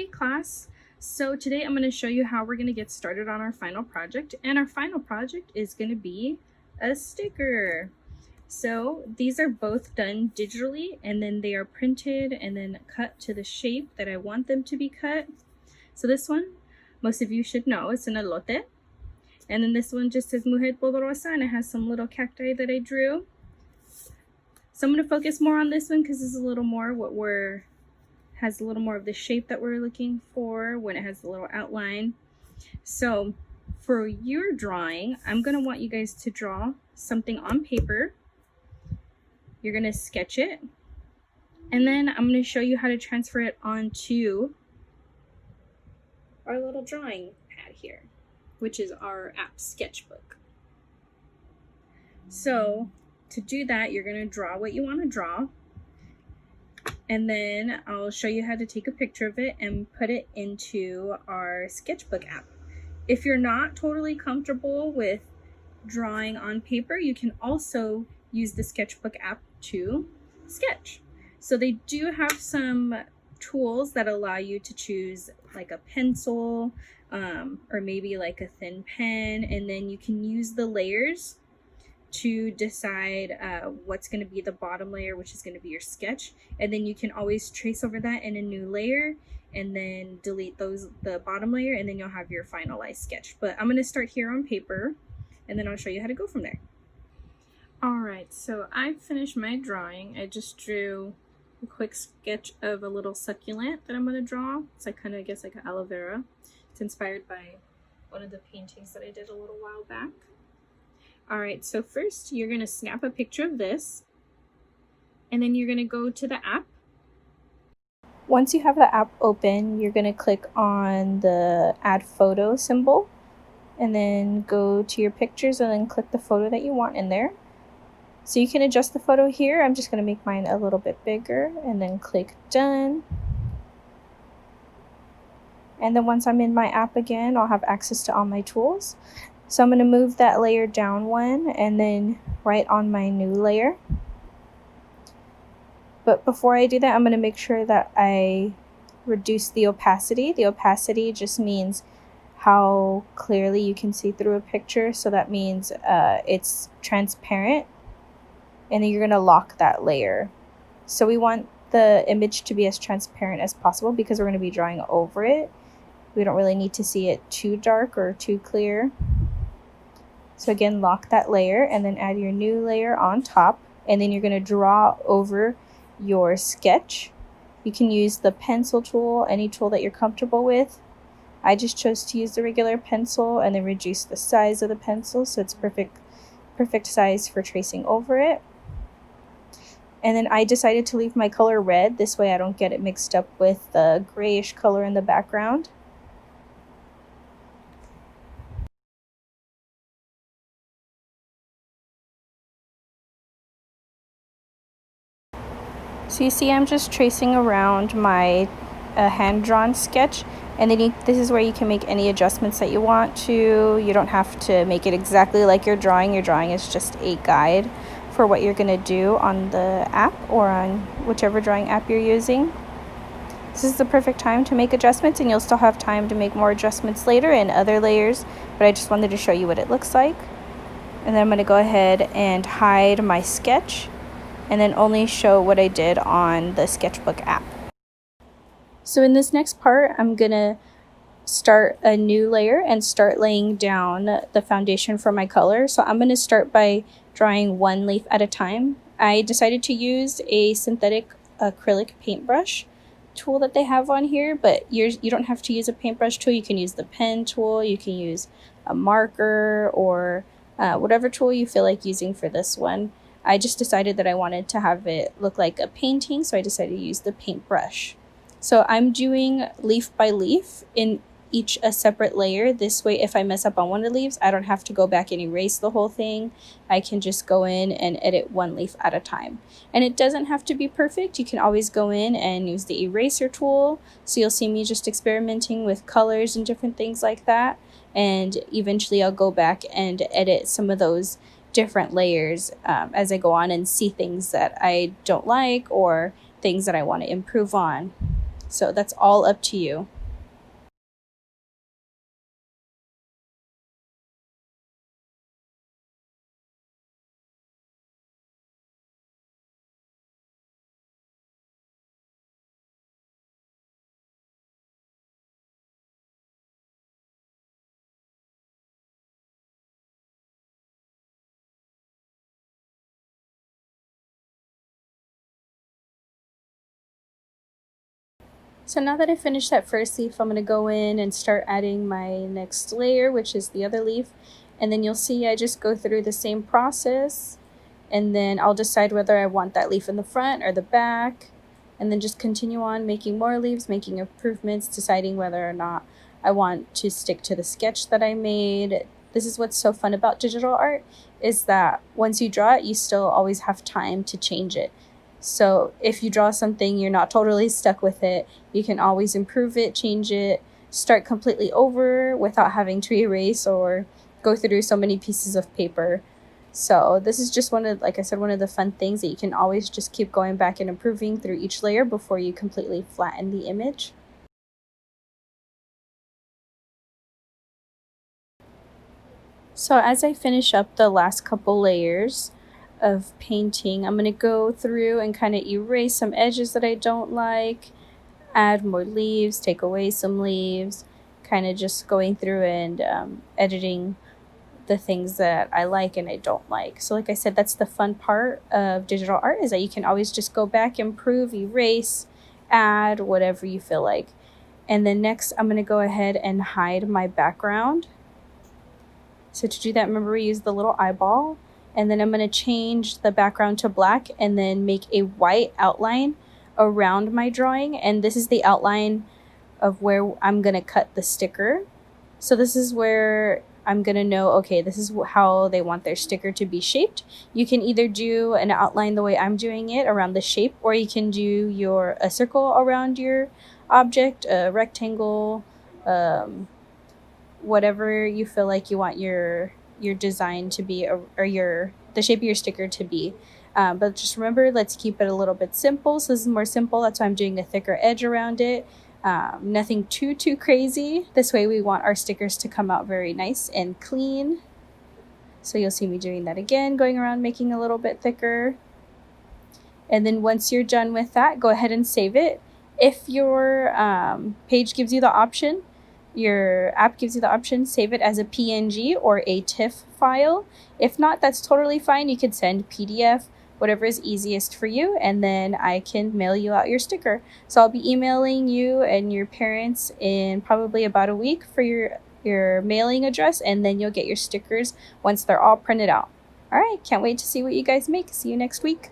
Hey class, so today I'm going to show you how we're going to get started on our final project, and our final project is going to be a sticker. So these are both done digitally, and then they are printed and then cut to the shape that I want them to be cut. So this one, most of you should know, it's an elote, and then this one just says Mujer Poderosa, and it has some little cacti that I drew. So I'm going to focus more on this one because this is a little more has a little more of the shape that we're looking for when it has a little outline. So for your drawing, I'm going to want you guys to draw something on paper. You're going to sketch it, and then I'm going to show you how to transfer it onto our little drawing pad here, which is our app sketchbook. So to do that, you're going to draw what you want to draw, and then I'll show you how to take a picture of it and put it into our sketchbook app. If you're not totally comfortable with drawing on paper, you can also use the sketchbook app to sketch. So they do have some tools that allow you to choose like a pencil or maybe like a thin pen, and then you can use the layers to decide what's going to be the bottom layer, which is going to be your sketch, and then you can always trace over that in a new layer and then delete the bottom layer, and then you'll have your finalized sketch. But I'm going to start here on paper, and then I'll show you how to go from there. Alright, so I finished my drawing. I just drew a quick sketch of a little succulent that I'm going to draw. It's like kind of, I guess, like an aloe vera. It's inspired by one of the paintings that I did a little while back. Alright, so first you're going to snap a picture of this, and then you're going to go to the app. Once you have the app open, you're going to click on the add photo symbol, and then go to your pictures and then click the photo that you want in there. So you can adjust the photo here. I'm just going to make mine a little bit bigger, and then click done. And then once I'm in my app again, I'll have access to all my tools. So I'm going to move that layer down one and then right on my new layer. But before I do that, I'm going to make sure that I reduce the opacity. The opacity just means how clearly you can see through a picture. So that means it's transparent, and then you're going to lock that layer. So we want the image to be as transparent as possible because we're going to be drawing over it. We don't really need to see it too dark or too clear. So again, lock that layer and then add your new layer on top, and then you're going to draw over your sketch. You can use the pencil tool, any tool that you're comfortable with. I just chose to use the regular pencil and then reduce the size of the pencil so it's perfect size for tracing over it. And then I decided to leave my color red, this way I don't get it mixed up with the grayish color in the background. So you see I'm just tracing around my hand-drawn sketch, and then this is where you can make any adjustments that you want to. You don't have to make it exactly like your drawing. Your drawing is just a guide for what you're going to do on the app or on whichever drawing app you're using. This is the perfect time to make adjustments, and you'll still have time to make more adjustments later in other layers, but I just wanted to show you what it looks like. And then I'm going to go ahead and hide my sketch, and then only show what I did on the sketchbook app. So in this next part, I'm gonna start a new layer and start laying down the foundation for my color. So I'm gonna start by drawing one leaf at a time. I decided to use a synthetic acrylic paintbrush tool that they have on here, but you don't have to use a paintbrush tool. You can use the pen tool, you can use a marker, or whatever tool you feel like using for this one. I just decided that I wanted to have it look like a painting, so I decided to use the paintbrush. So I'm doing leaf by leaf in each a separate layer. This way, if I mess up on one of the leaves, I don't have to go back and erase the whole thing. I can just go in and edit one leaf at a time. And it doesn't have to be perfect. You can always go in and use the eraser tool. So you'll see me just experimenting with colors and different things like that. And eventually I'll go back and edit some of those different layers as I go on and see things that I don't like or things that I want to improve on. So that's all up to you. So now that I finished that first leaf, I'm going to go in and start adding my next layer, which is the other leaf. And then you'll see I just go through the same process, and then I'll decide whether I want that leaf in the front or the back, and then just continue on making more leaves, making improvements, deciding whether or not I want to stick to the sketch that I made. This is what's so fun about digital art, is that once you draw it, you still always have time to change it. So if you draw something, you're not totally stuck with it. You can always improve it, change it, start completely over without having to erase or go through so many pieces of paper. So this is just one of, like I said, one of the fun things that you can always just keep going back and improving through each layer before you completely flatten the image. So as I finish up the last couple layers of painting, I'm going to go through and kind of erase some edges that I don't like, add more leaves, take away some leaves, kind of just going through and editing the things that I like and I don't like. So like I said, that's the fun part of digital art, is that you can always just go back, improve, erase, add whatever you feel like. And then next I'm going to go ahead and hide my background. So to do that, remember we use the little eyeball, and then I'm going to change the background to black and then make a white outline around my drawing. And this is the outline of where I'm going to cut the sticker. So this is where I'm going to know, okay, this is how they want their sticker to be shaped. You can either do an outline the way I'm doing it around the shape, or you can do a circle around your object, a rectangle, whatever you feel like you want your design to be, or your the shape of your sticker to be. But just remember, let's keep it a little bit simple. So this is more simple. That's why I'm doing a thicker edge around it. Nothing too crazy. This way we want our stickers to come out very nice and clean. So you'll see me doing that again, going around making a little bit thicker. And then once you're done with that, go ahead and save it. If your page gives you the option, your app gives you the option, save it as a PNG or a TIFF file. If not, that's totally fine. You could send PDF, whatever is easiest for you, and then I can mail you out your sticker. So I'll be emailing you and your parents in probably about a week for your mailing address, and then you'll get your stickers once they're all printed out. All right, can't wait to see what you guys make. See you next week.